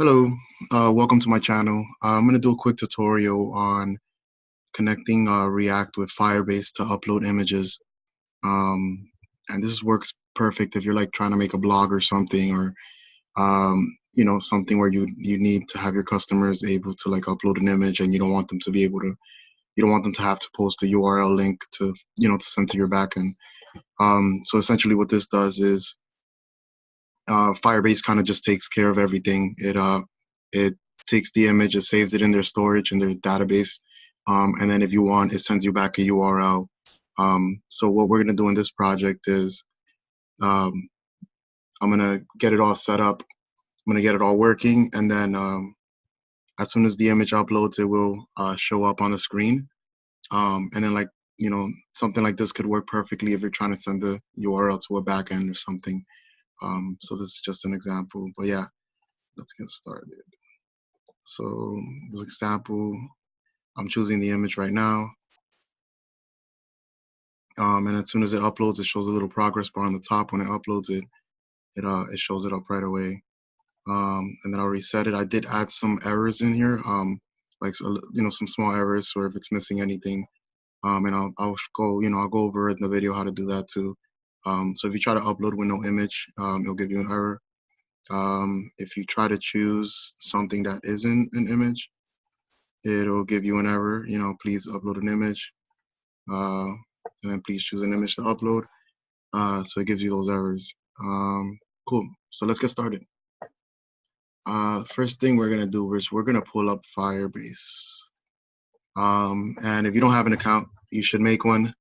Hello, welcome to my channel. I'm going to do a quick tutorial on connecting React with Firebase to upload images. Um, and this works perfect if you're like trying to make a blog or something, or something where you need to have your customers able to like upload an image, and you don't want them to have to post a URL link to to send to your backend. So essentially, what this does is Firebase kind of just takes care of everything. It takes the image, it saves it in their storage in their database, and then if you want, it sends you back a URL. So what we're gonna do in this project is um, I'm gonna get it all set up. I'm gonna get it all working, and then as soon as the image uploads, it will show up on the screen. And then something like this could work perfectly if you're trying to send the URL to a backend or something. So this is just an example, but yeah, let's get started. So this example, I'm choosing the image right now. And as soon as it uploads, it shows a little progress bar on the top. When it uploads it shows it up right away. And then I'll reset it. I did add some errors in here, some small errors, or if it's missing anything. And I'll go over it in the video how to do that too. So if you try to upload with no image, it'll give you an error. If you try to choose something that isn't an image, it'll give you an error. Please upload an image, and then please choose an image to upload. So it gives you those errors. Cool. So let's get started. First thing we're gonna do is we're gonna pull up Firebase. And if you don't have an account, you should make one.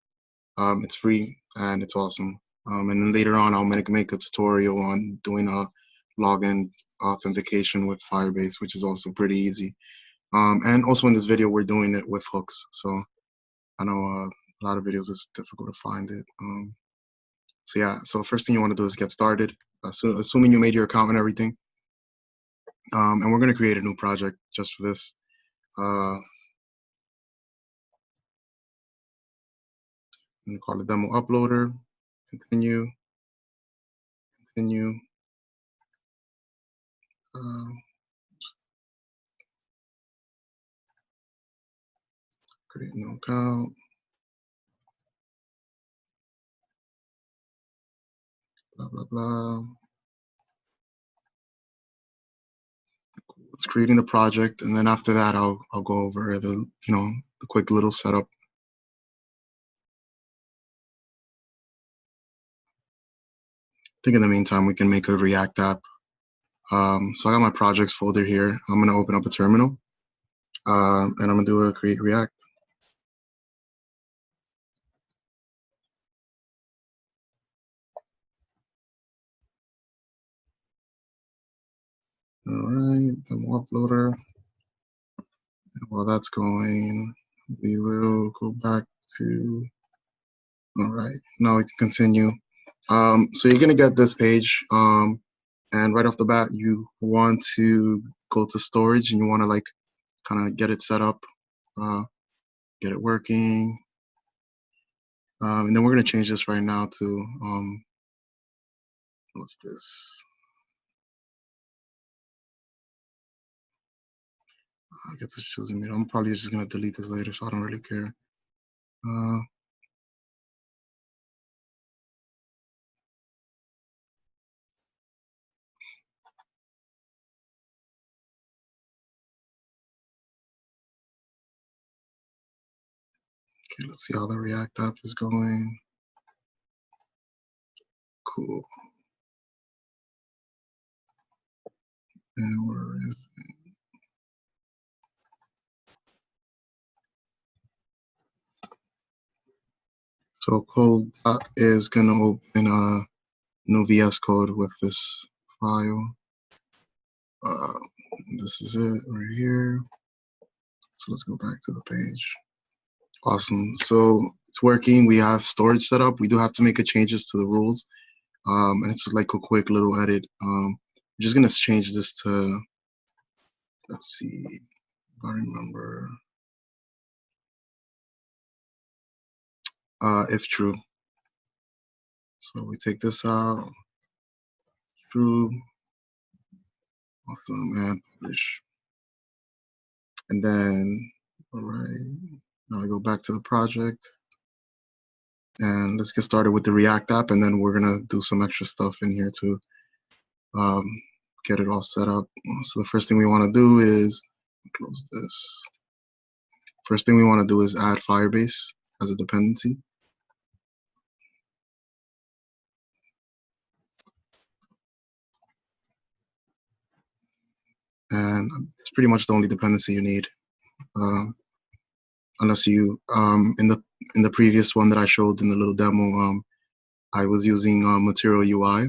It's free and it's awesome. And then later on, I'll make a tutorial on doing a login authentication with Firebase, which is also pretty easy. And also in this video, we're doing it with hooks. So I know a lot of videos it's difficult to find it. So yeah, so first thing you want to do is get started, assuming you made your account and everything. And we're going to create a new project just for this. I'm going to call it demo uploader. Continue. Create a new account. Blah blah blah. It's creating the project, and then after that, I'll go over the the quick little setup. I think in the meantime we can make a React app. So I got my projects folder here. I'm gonna open up a terminal, and I'm gonna do a create React. All right, demo uploader. And while that's going, we will go back to. All right, now we can continue. So you're gonna get this page, and right off the bat, you want to go to storage, and you want to like kind of get it set up, get it working, and then we're gonna change this right now to what's this? I guess it's choosing me. I'm probably just gonna delete this later, so I don't really care. Okay, let's see how the React app is going. Cool. And where is it? So code is gonna open a new VS Code with this file. This is it right here. So let's go back to the page. Awesome. So it's working. We have storage set up. We do have to make changes to the rules. And it's like a quick little edit. I'm just gonna change this to, let's see, if I remember, if true. So we take this out, true, Awesome, and publish. And then, all right, now I go back to the project. And let's get started with the React app, and then we're gonna do some extra stuff in here to um, get it all set up. So the first thing we want to do is close this. First thing we want to do is add Firebase as a dependency. And it's pretty much the only dependency you need, unless you in the previous one that I showed in the little demo, I was using Material UI.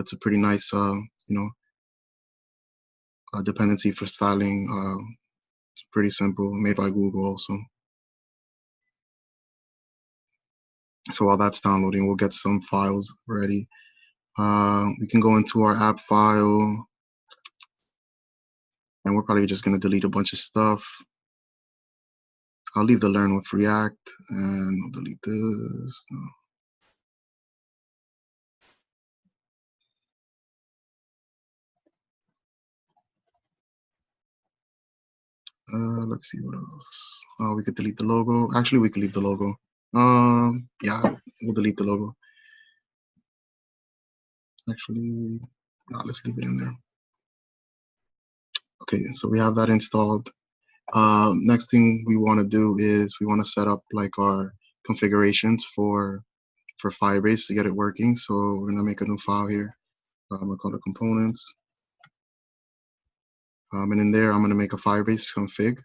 It's a pretty nice, dependency for styling. It's pretty simple, made by Google also. So while that's downloading, we'll get some files ready. We can go into our app file, and we're probably just gonna delete a bunch of stuff. I'll leave the learn with React, and we'll delete this. Let's see what else. We could delete the logo. Actually, we could leave the logo. Yeah, we'll delete the logo. Actually, no, let's leave it in there. Okay, so we have that installed. Next thing we want to do is we want to set up like our configurations for Firebase to get it working. So we're gonna make a new file here. I'm gonna call it components. And in there, I'm gonna make a Firebase config.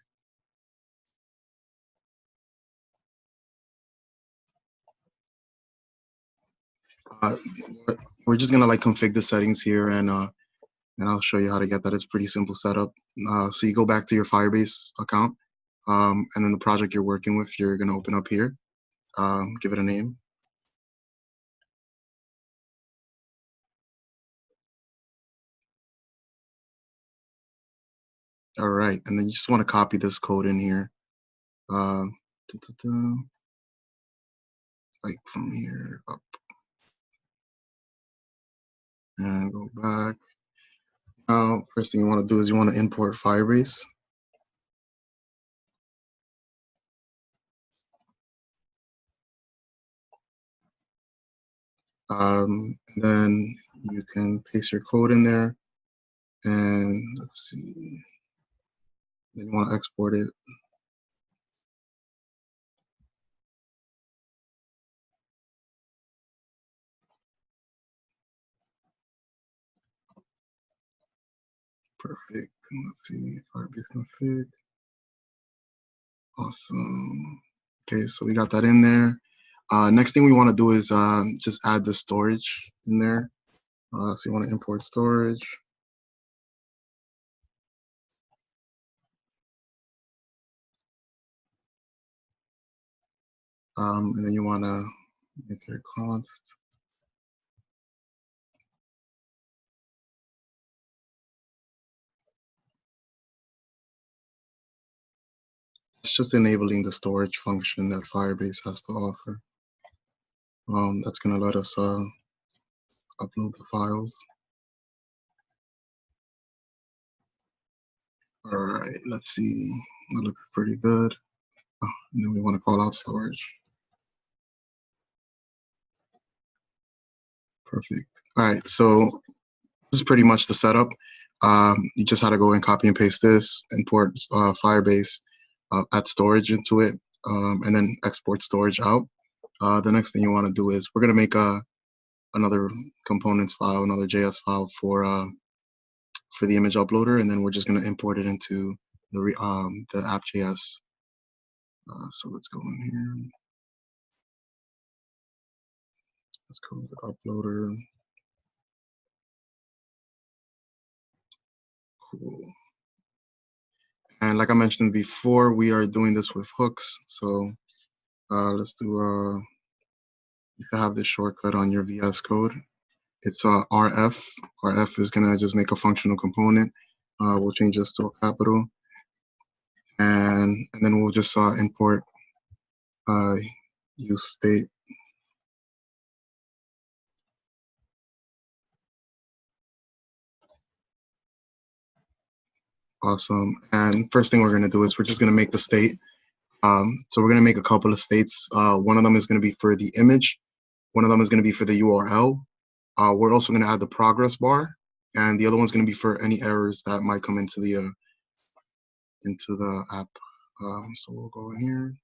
Uh, we're just gonna like config the settings here, and I'll show you how to get that. It's pretty simple setup. So you go back to your Firebase account, and then the project you're working with, you're gonna open up here. Give it a name. All right, and then you just want to copy this code in here. Like from here up and go back. Now, first thing you want to do is you want to import Firebase. Then you can paste your code in there, and let's see. Then you want to export it. Perfect. Let's see, Firebase config. Awesome. Okay, so we got that in there. Next thing we want to do is just add the storage in there. So you want to import storage. And then you want to make it a const. It's just enabling the storage function that Firebase has to offer. That's going to let us upload the files. All right, let's see. That looks pretty good. Oh, and then we want to call out storage. Perfect. All right, so this is pretty much the setup. You just had to go and copy and paste this, import Firebase, add storage into it, and then export storage out. The next thing you want to do is we're going to make another components file, another JS file for the image uploader, and then we're just going to import it into the app.js. So let's go in here. Let's go to the uploader. Cool. And like I mentioned before, we are doing this with hooks. So let's do, you can have this shortcut on your VS Code. It's RF. RF is gonna just make a functional component. We'll change this to a capital. And then we'll just import use state. Awesome. And first thing we're going to do is we're just going to make the state. So we're going to make a couple of states. One of them is going to be for the image. One of them is going to be for the URL. We're also going to add the progress bar, and the other one's going to be for any errors that might come into the app. So we'll go in here.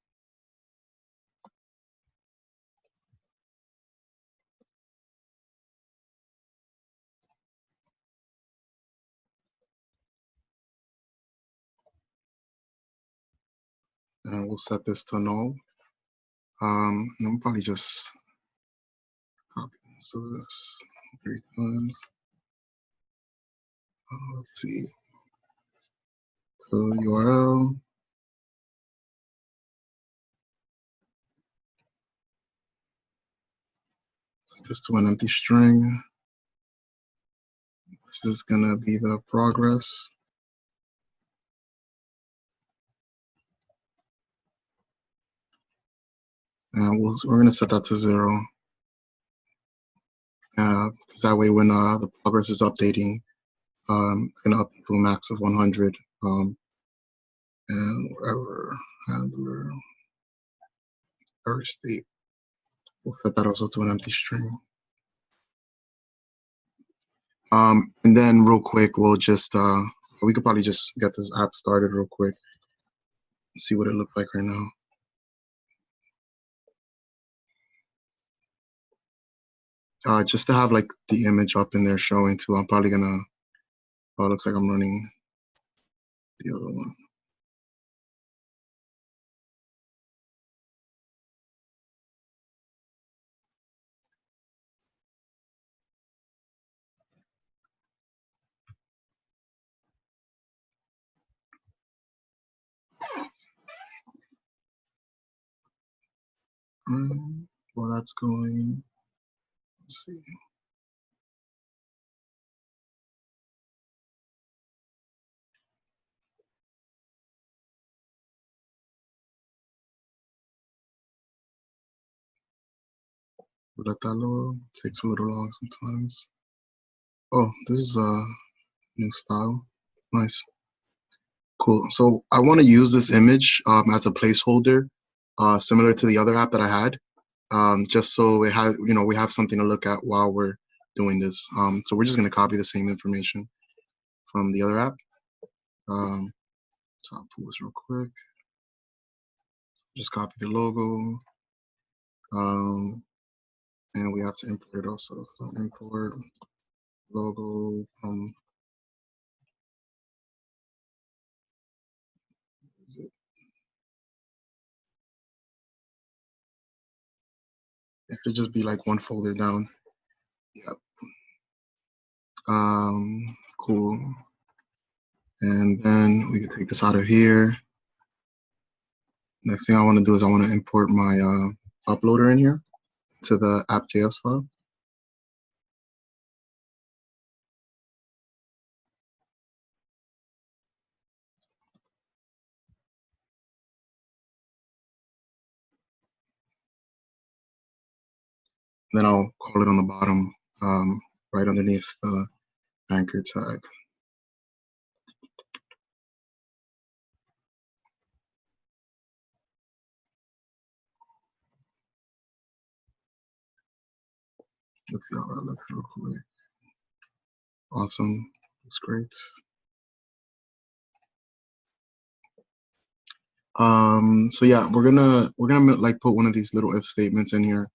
And we'll set this to null. And we'll probably just copy most of this. Very fun. Let's see. URL. This to an empty string. This is gonna be the progress. And we're gonna set that to 0. That way when the progress is updating, gonna up to a max of 100. And wherever handler error state, we'll set that also to an empty string. And then real quick, we'll just, we could probably just get this app started real quick. See what it looks like right now. Just to have like the image up in there showing too, I'm probably gonna, oh, it looks like I'm running the other one. Well, that's going, let's see. Let that load. Takes a little long sometimes. Oh, this is a new style. Nice. Cool. So I want to use this image as a placeholder, similar to the other app that I had, just so it has, we have something to look at while we're doing this. So we're just going to copy the same information from the other app. So I'll pull this real quick. Just copy the logo. And we have to import it also. So import logo from it should just be like one folder down. Yep. Cool. And then we can take this out of here. Next thing I want to do is I want to import my uploader in here to the app.js file. Then I'll call it on the bottom, right underneath the anchor tag. Let's see how that looks real quick. Awesome. That's great. So yeah, we're gonna like put one of these little if statements in here,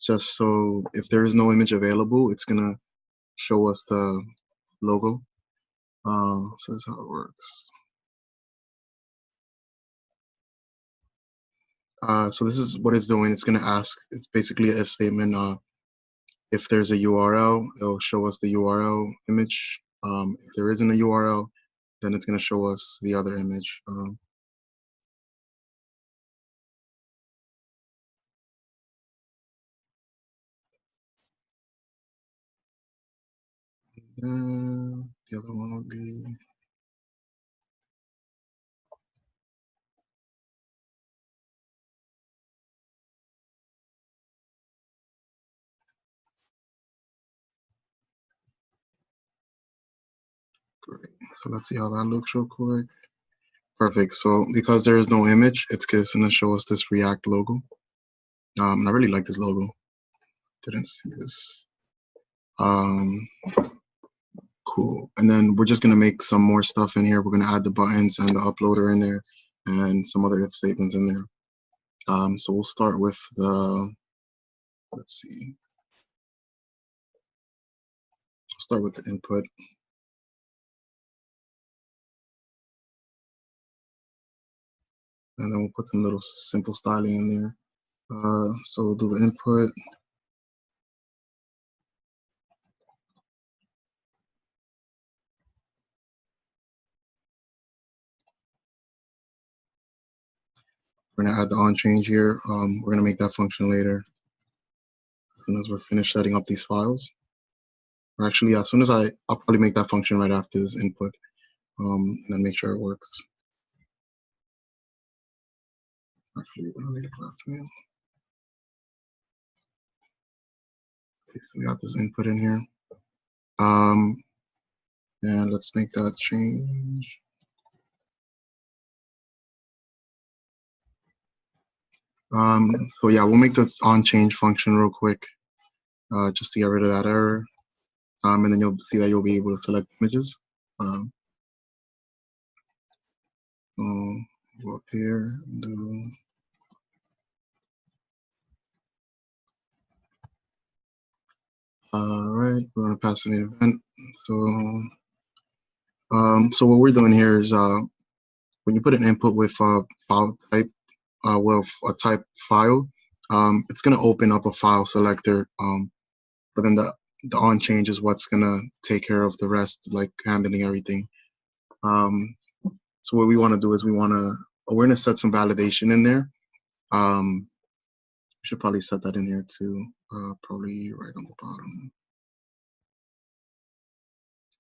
just so if there is no image available, it's gonna show us the logo. So that's how it works. So this is what it's doing. It's gonna ask. It's basically an if statement. If there's a URL, it'll show us the URL image. If there isn't a URL, then it's gonna show us the other image. Then the other one would be Great. So let's see how that looks real quick. Perfect. So because there is no image, it's just gonna show us this React logo. And I really like this logo. Didn't see this. Cool. And then we're just gonna make some more stuff in here. We're gonna add the buttons and the uploader in there and some other if statements in there. So we'll start with the, let's see, we'll start with the input. And then we'll put some little simple styling in there. So we'll do the input. We're gonna add the on change here. We're gonna make that function later. As soon as we're finished setting up these files. Or actually, as soon as I'll probably make that function right after this input. And then make sure it works. Actually, we're gonna leave it left now. We got this input in here. And let's make that change. So yeah, we'll make the on change function real quick, just to get rid of that error. And then you'll see that you'll be able to select images. Go up here and do. All right, we're gonna pass an event. So what we're doing here is when you put an input with a file type, with a type file, it's gonna open up a file selector. But then the on change is what's gonna take care of the rest, like handling everything. So what we want to do is we're gonna set some validation in there. We should probably set that in here too. Probably right on the bottom.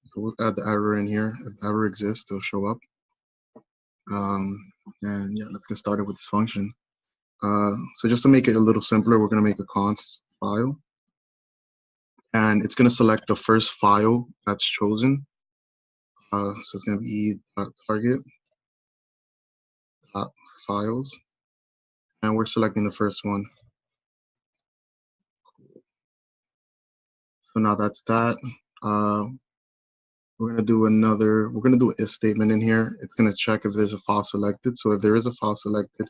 So we'll add the error in here. If the error exists, it'll show up. And yeah, let's get started with this function. So just to make it a little simpler, we're gonna make a const file. And it's gonna select the first file that's chosen. So it's gonna be target files. And we're selecting the first one. So now that's that. We're gonna do an if statement in here. It's gonna check if there's a file selected. So if there is a file selected,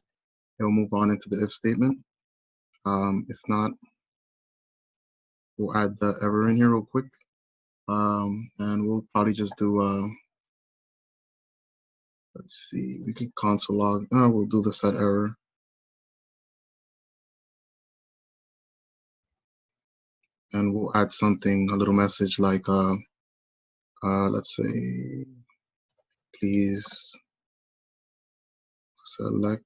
it'll move on into the if statement. If not, we'll add the error in here real quick. And we'll probably just do, let's see, we can console log. We'll do the set error. And we'll add something, a little message like, let's say, please select.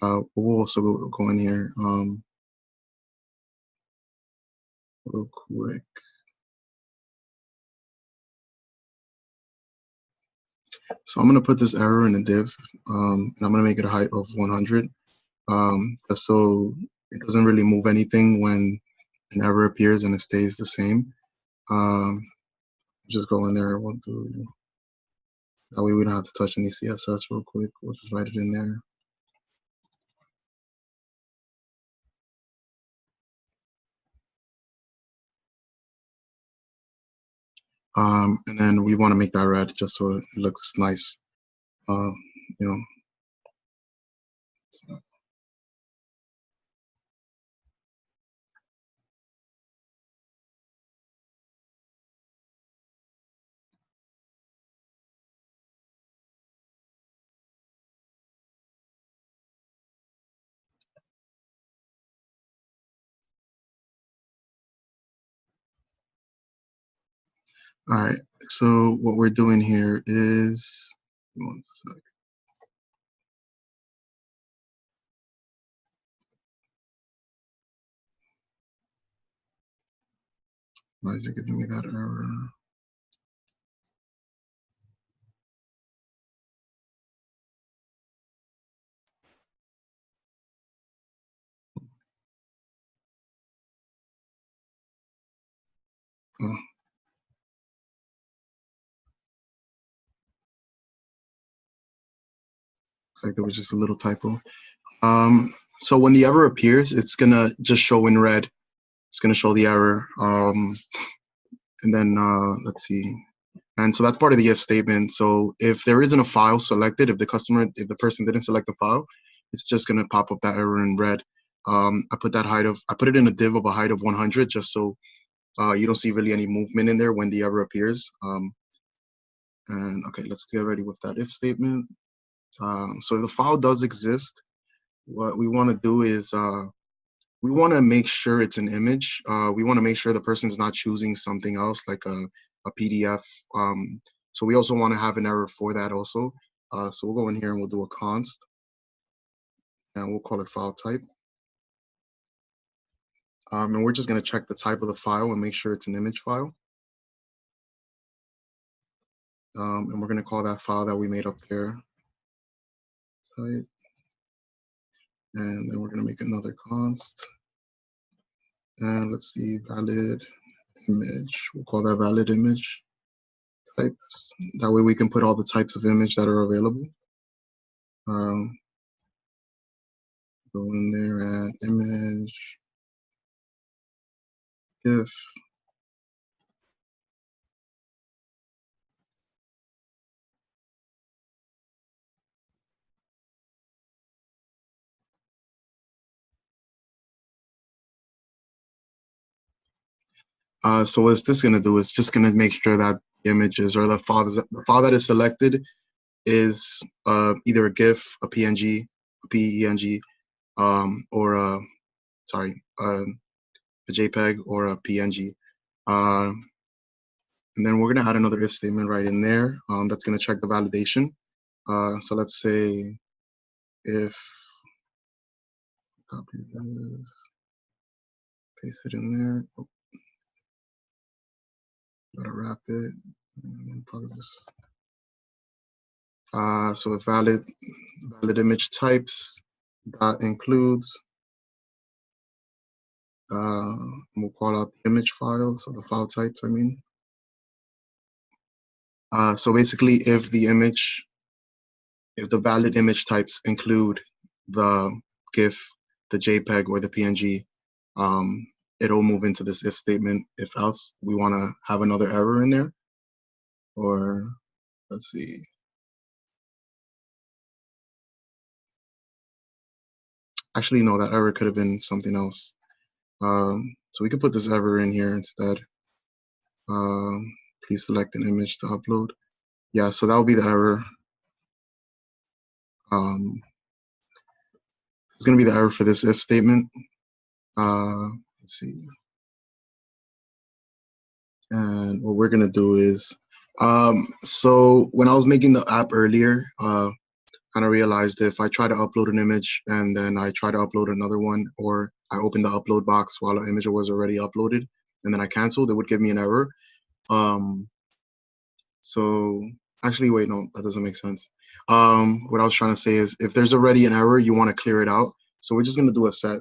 We'll also go in here real quick. So I'm gonna put this error in a div, and I'm gonna make it a height of 100, just so it doesn't really move anything when an error appears and it stays the same. Just go in there. We'll do that way we don't have to touch any CSS real quick. We'll just write it in there. And then we want to make that red just so it looks nice. You know. All right. So what we're doing here is, one sec. Why is it giving me that error? like there was just a little typo. So when the error appears, it's gonna just show in red. It's gonna show the error. And then let's see. And so that's part of the if statement. So if there isn't a file selected, if the person didn't select the file, it's just gonna pop up that error in red. I put it in a div of a height of 100 just so you don't see really any movement in there when the error appears. And okay, let's get ready with that if statement. So if the file does exist, what we want to do is we want to make sure it's an image. We want to make sure the person's not choosing something else like a PDF. So we also want to have an error for that also. So we'll go in here and we'll do a const, and we'll call it file type. And we're just going to check the type of the file and make sure it's an image file. And we're going to call that file that we made up there type. And then we're going to make another const. And let's see, valid image. We'll call that valid image types. That way we can put all the types of image that are available. Go in there at image, GIF. So what this going to do is just going to make sure that images or the file that is selected is either a GIF, a PNG, a PENG, or a JPEG or a PNG. And then we're going to add another if statement right in there. That's going to check the validation. So let's say if copy this, paste it in there. Oh, gotta wrap it. And probably just so if valid image types that includes we'll call out the image file, so the file types, I mean. So basically if the valid image types include the GIF, the JPEG, or the PNG, it'll move into this if statement. If else, we want to have another error in there. Or let's see. Actually, no, that error could have been something else. So we could put this error in here instead. Please select an image to upload. Yeah, so that will be the error. It's going to be the error for this if statement. Let's see. And what we're going to do is, so when I was making the app earlier, kind of realized if I try to upload an image and then I try to upload another one, or I open the upload box while an image was already uploaded and then I canceled, it would give me an error. So actually, wait, no, that doesn't make sense. What I was trying to say is if there's already an error, you want to clear it out. So we're just going to do a set.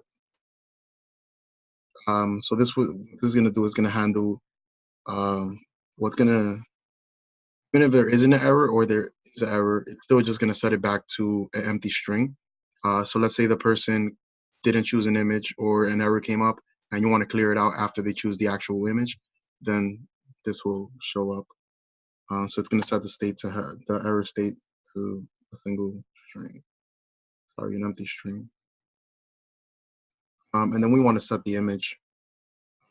So this is going to do is going to handle what's going to, even if there isn't an error or there is an error, it's still just going to set it back to an empty string. So let's say the person didn't choose an image or an error came up and you want to clear it out after they choose the actual image, then this will show up. So it's going to set the state to the error state to a single string, sorry, an empty string. And then we want to set the image.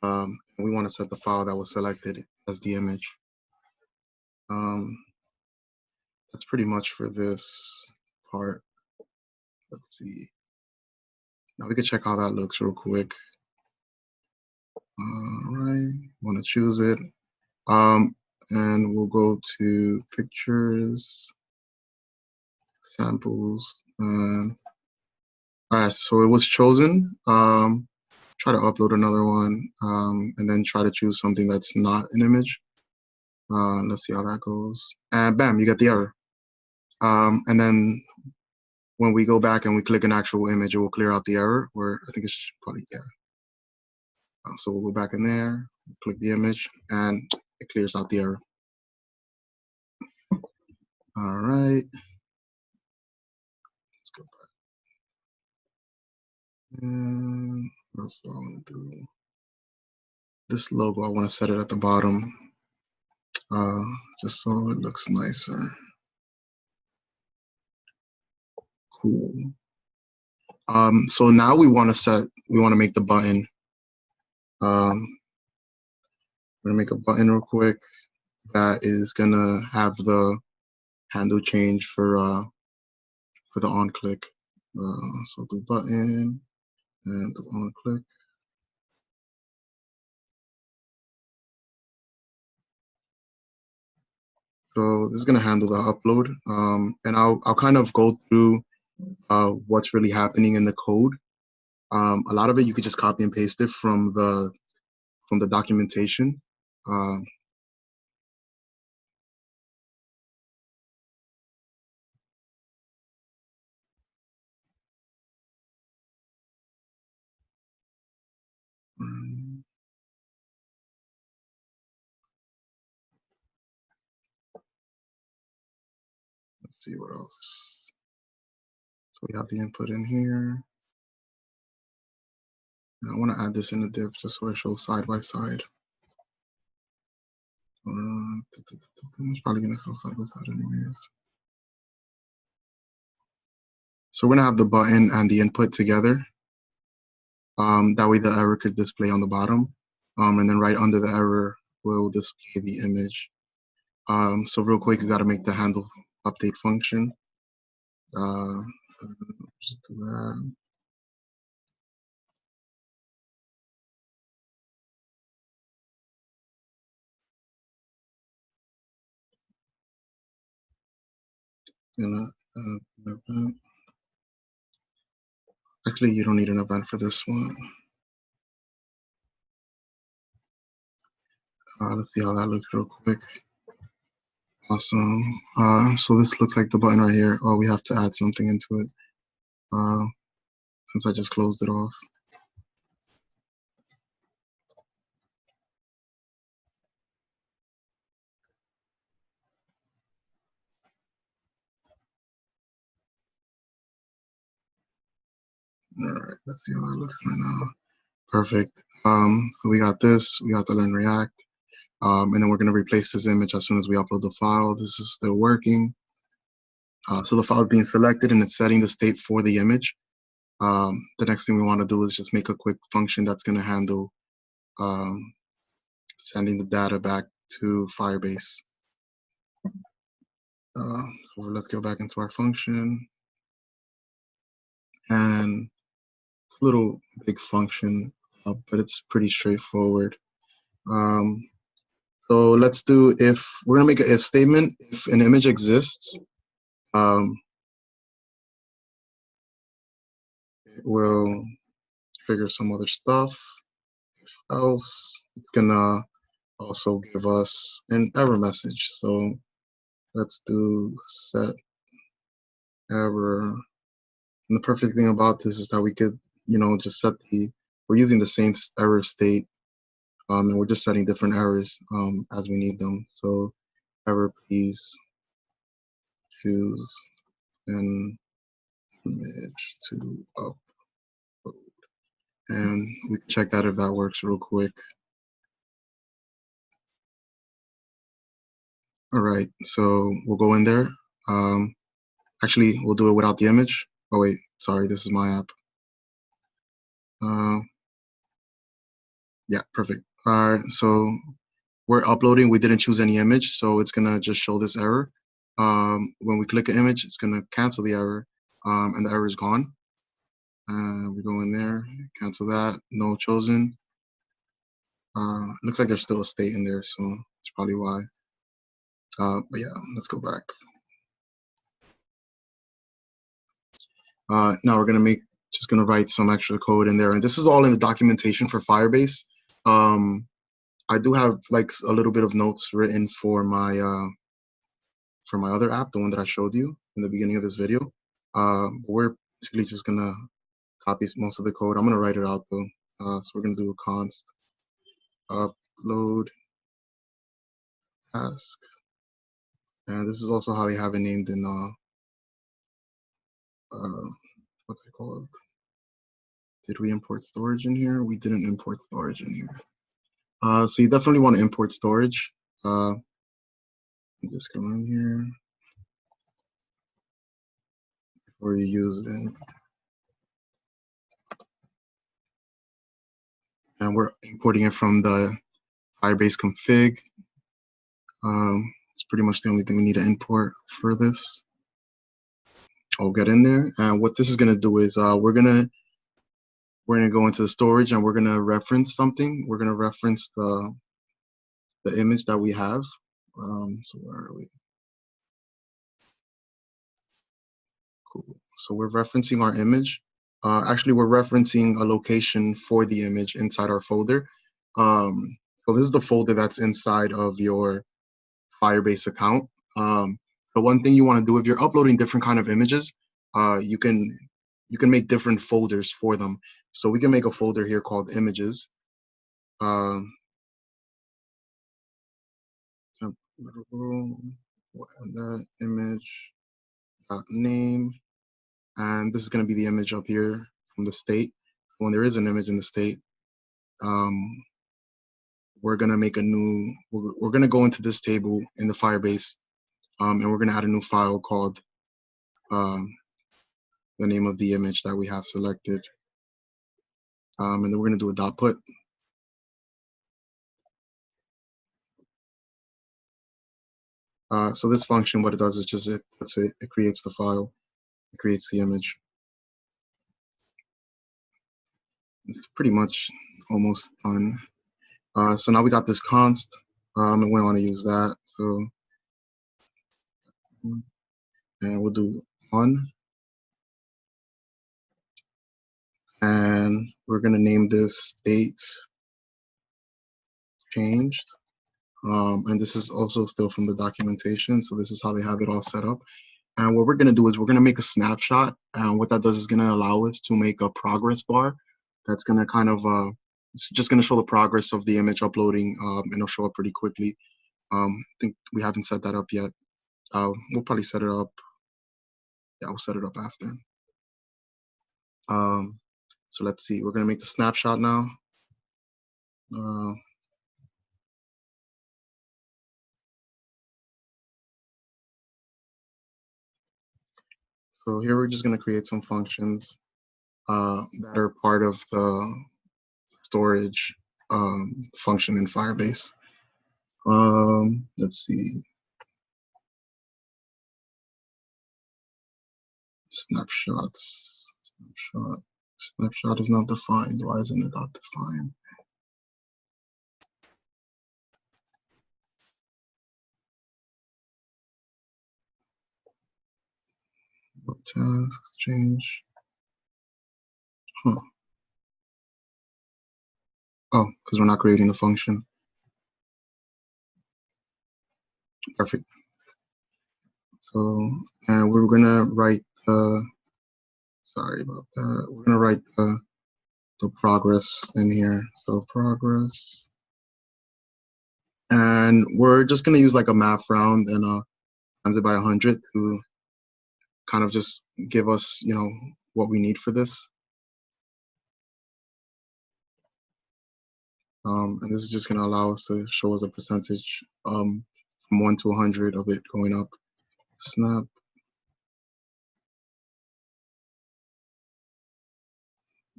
And we want to set the file that was selected as the image. That's pretty much for this part. Let's see. Now we can check how that looks real quick. All right, want to choose it. And we'll go to pictures, samples. All right, so it was chosen. Try to upload another one, and then try to choose something that's not an image. Let's see how that goes. And bam, you get the error. And then when we go back and we click an actual image, it will clear out the error, or I think it's probably, yeah. So we'll go back in there, click the image, and it clears out the error. All right. Let's go back. And what else do I want to do? This logo, I want to set it at the bottom, just so it looks nicer. Cool. So now we want to make the button. I'm gonna make a button real quick that is gonna have the handle change for the on click. So the button and the on click. So this is gonna handle the upload, and I'll kind of go through what's really happening in the code. A lot of it you could just copy and paste it from the documentation. Let's see what else. So we have the input in here. I want to add this in the div just so it shows side by side. It's probably going to show side by side anyways. So we're going to have the button and the input together. That way the error could display on the bottom. And then right under the error will display the image. So real quick, you got to make the handle update function. Just do that. Actually, you don't need an event for this one. Let's see how that looks real quick. Awesome. So this looks like the button right here. Oh, we have to add something into it since I just closed it off. All right, let's see how that looks right now. Perfect. We got this. We got the learn React. And then we're going to replace this image as soon as we upload the file. This is still working. So the file is being selected and it's setting the state for the image. The next thing we want to do is just make a quick function that's going to handle sending the data back to Firebase. So let's go back into our function. And a little big function, but it's pretty straightforward. So let's do if. We're going to make an if statement. If an image exists, it will trigger some other stuff. If else, it's gonna also give us an error message. So let's do set error. And the perfect thing about this is that we could, just set we're using the same error state, and we're just setting different errors as we need them. So error, please choose an image to upload. And we can check that if that works real quick. All right, so we'll go in there. Actually, we'll do it without the image. Oh wait, sorry, this is my app. Yeah, perfect. All right, so we're uploading. We didn't choose any image, so it's gonna just show this error. When we click an image, it's gonna cancel the error, and the error is gone. We go in there, cancel that, no chosen. Looks like there's still a state in there, so that's probably why. But yeah, let's go back. Now we're just gonna write some extra code in there, and this is all in the documentation for Firebase. I do have like a little bit of notes written for my other app, the one that I showed you in the beginning of this video. We're basically just gonna copy most of the code. I'm gonna write it out though. So we're going to do a const upload task. And this is also how we have it named in what do they call it? Did we import storage in here? We didn't import storage in here. So you definitely want to import storage. I'm just going in here before you use it. And we're importing it from the Firebase config. It's pretty much the only thing we need to import for this. I'll get in there. And what this is going to do is we're gonna go into the storage and we're going to reference something. We're going to reference the image that we have. So where are we? Cool. So we're referencing our image. Actually, we're referencing a location for the image inside our folder. So this is the folder that's inside of your Firebase account. The one thing you want to do if you're uploading different kind of images, you can make different folders for them. So we can make a folder here called images. And that image name, and this is going to be the image up here from the state. When there is an image in the state, we're going to make a new, we're going to go into this table in the Firebase, and we're going to add a new file called the name of the image that we have selected. And then we're going to do a dot put. So this function, what it does is just it creates the file, it creates the image. It's pretty much almost done. So now we got this const, and we want to use that. So, and we'll do on, and we're going to name this state changed. And this is also still from the documentation. So this is how they have it all set up. And what we're going to do is we're going to make a snapshot. And what that does is going to allow us to make a progress bar. That's going to kind of, it's just going to show the progress of the image uploading, and it'll show up pretty quickly. I think we haven't set that up yet. We'll probably set it up. Yeah, we'll set it up after. So let's see, we're going to make the snapshot now. So here we're just going to create some functions that are part of the storage function in Firebase. Let's see. Snapshots. Snapshot is not defined. Why isn't it not defined? What tasks change? Huh. Oh, because we're not creating the function. Perfect. So, and we're gonna write sorry about that. We're gonna write the progress in here. So progress. And we're just gonna use like a math round and times it by 100 to kind of just give us, you know, what we need for this. And this is just gonna allow us to show us a percentage from 1 to 100 of it going up. Snap.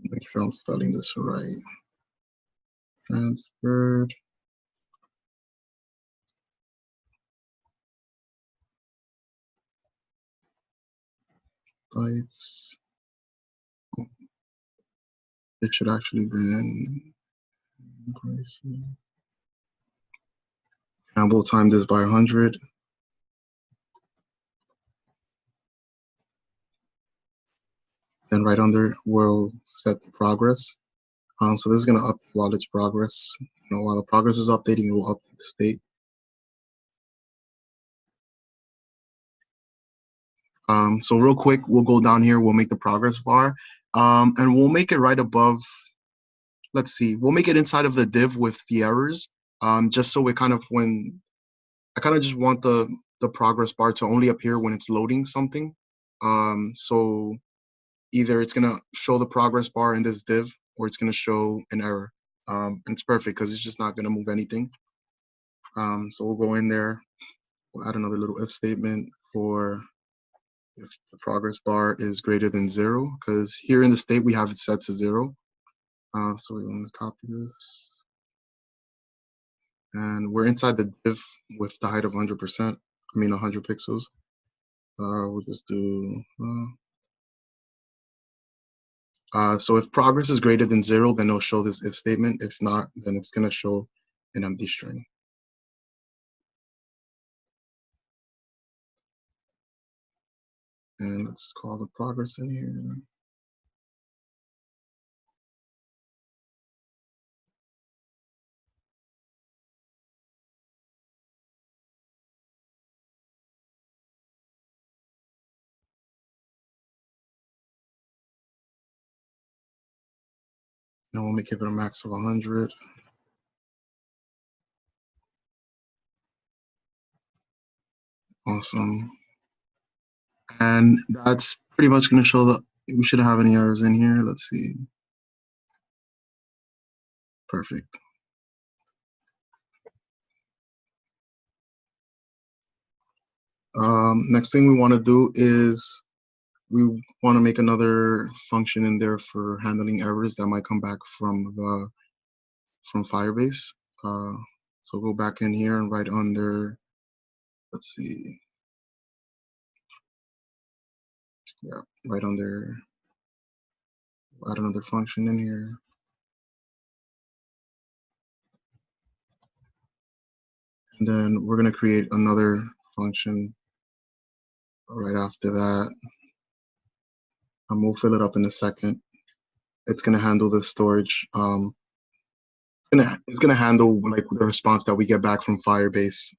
Make sure I'm spelling this right. Transferred. Bytes. It should actually be in. And we'll time this by 100. And right under, we'll set the progress. So this is going to update while it's progress. You know, while the progress is updating, it will update the state. So real quick, we'll go down here, we'll make the progress bar, and we'll make it right above let's see, we'll make it inside of the div with the errors, just so it kind of, when I kind of just want the progress bar to only appear when it's loading something. So either it's gonna show the progress bar in this div, or it's gonna show an error. And it's perfect because it's just not gonna move anything. So we'll go in there, we'll add another little if statement for if the progress bar is greater than 0, because here in the state we have it set to 0. So we're going to copy this, and we're inside the div with the height of 100%. I mean 100 pixels. We'll just do. So if progress is greater than 0, then it'll show this if statement. If not, then it's gonna show an empty string. And let's call the progress in here. And we'll make it a max of 100. Awesome. And that's pretty much going to show that we shouldn't have any errors in here. Let's see. Perfect. Next thing we want to do is we want to make another function in there for handling errors that might come back from Firebase. So go back in here and write under, let's see, yeah, right under, add another function in here. And then we're going to create another function right after that. And we'll fill it up in a second. It's going to handle the storage. It's gonna handle like the response that we get back from Firebase.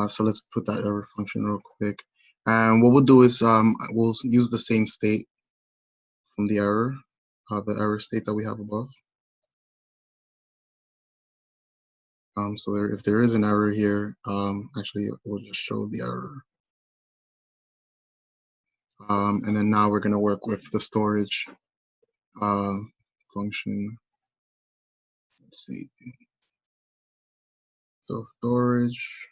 So let's put that error function real quick. And what we'll do is we'll use the same state from the error state that we have above. So if there is an error here, actually we'll just show the error. And then now we're gonna work with the storage function. Let's see. So storage.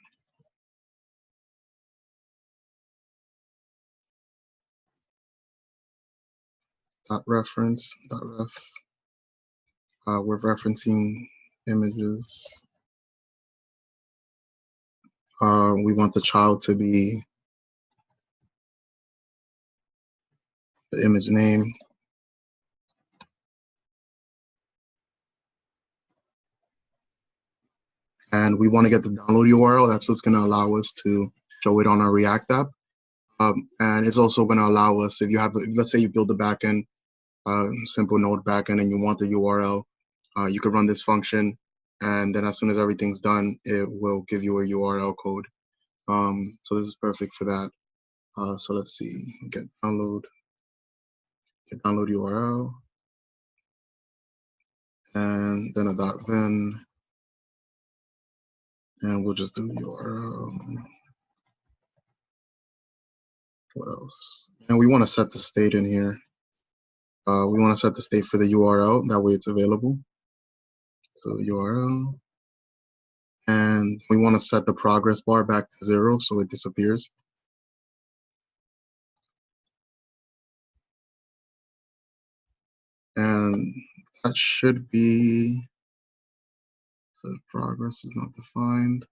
.reference .ref. We're referencing images. We want the child to be the image name. And we want to get the download URL. That's what's going to allow us to show it on our React app. And it's also going to allow us, if you have, let's say you build a backend, simple Node backend, and you want the URL, you could run this function. And then as soon as everything's done, it will give you a URL code. So this is perfect for that. So let's see, get download URL, and then a .then, and we'll just do URL. What else? And we want to set the state in here. We want to set the state for the URL. That way it's available. So the URL. And we want to set the progress bar back to 0 so it disappears. And that should be, the progress is not defined.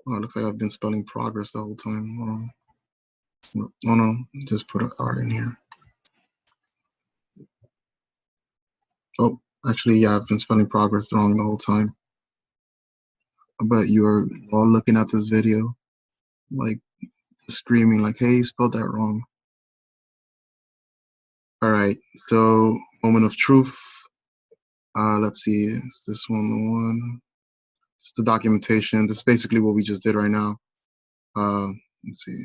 Oh, it looks like I've been spelling progress the whole time. Oh no, just put an R in here. Oh, actually, yeah, I've been spelling progress wrong the whole time. I bet you are all looking at this video, like screaming, like, hey, you spelled that wrong. All right, so moment of truth. Let's see, is this one the one? It's the documentation. This is basically what we just did right now. Let's see.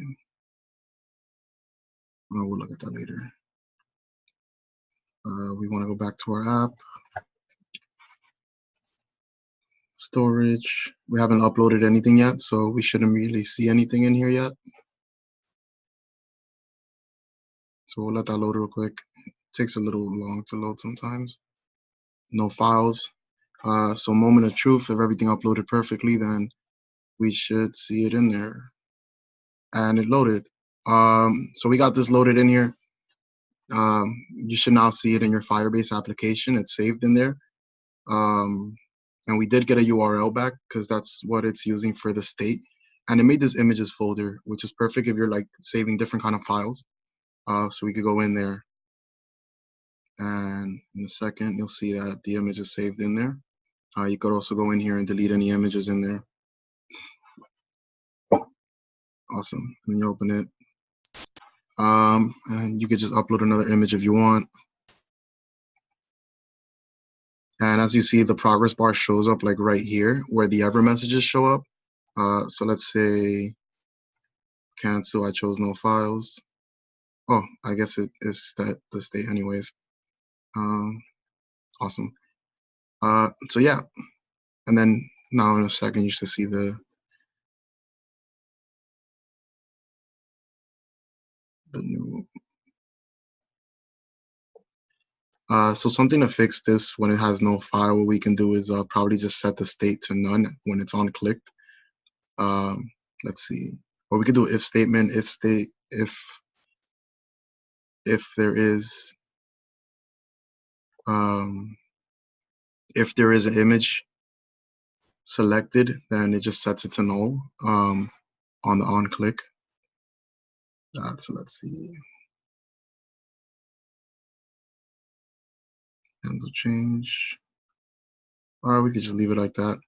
Oh, we'll look at that later. We want to go back to our app. Storage. We haven't uploaded anything yet, so we shouldn't really see anything in here yet. So we'll let that load real quick. It takes a little long to load sometimes. No files. So moment of truth, if everything uploaded perfectly, then we should see it in there. And it loaded. So we got this loaded in here. You should now see it in your Firebase application. It's saved in there. And we did get a URL back because that's what it's using for the state. And it made this images folder, which is perfect if you're like saving different kind of files. So we could go in there, and in a second, you'll see that the image is saved in there. You could also go in here and delete any images in there. Awesome. And you open it. And you could just upload another image if you want. And as you see, the progress bar shows up like right here where the ever messages show up. So let's say cancel, I chose no files. Oh, I guess it is the state anyways. Awesome. So yeah, and then now in a second, you should see the new. So something to fix this when it has no file, what we can do is probably just set the state to none when it's on clicked. Let's see. Or we could do if statement, if there is an image selected, then it just sets it to null on the on click. So let's see. Cancel change. Or we could just leave it like that.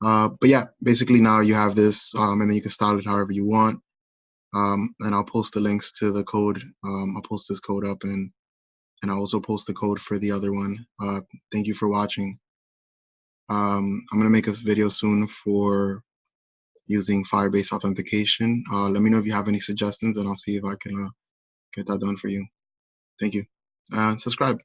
But yeah, basically now you have this, and then you can style it however you want. And I'll post the links to the code. I'll post this code up, and I'll also post the code for the other one. Thank you for watching. I'm gonna make a video soon for using Firebase authentication. Let me know if you have any suggestions, and I'll see if I can get that done for you. Thank you. Subscribe.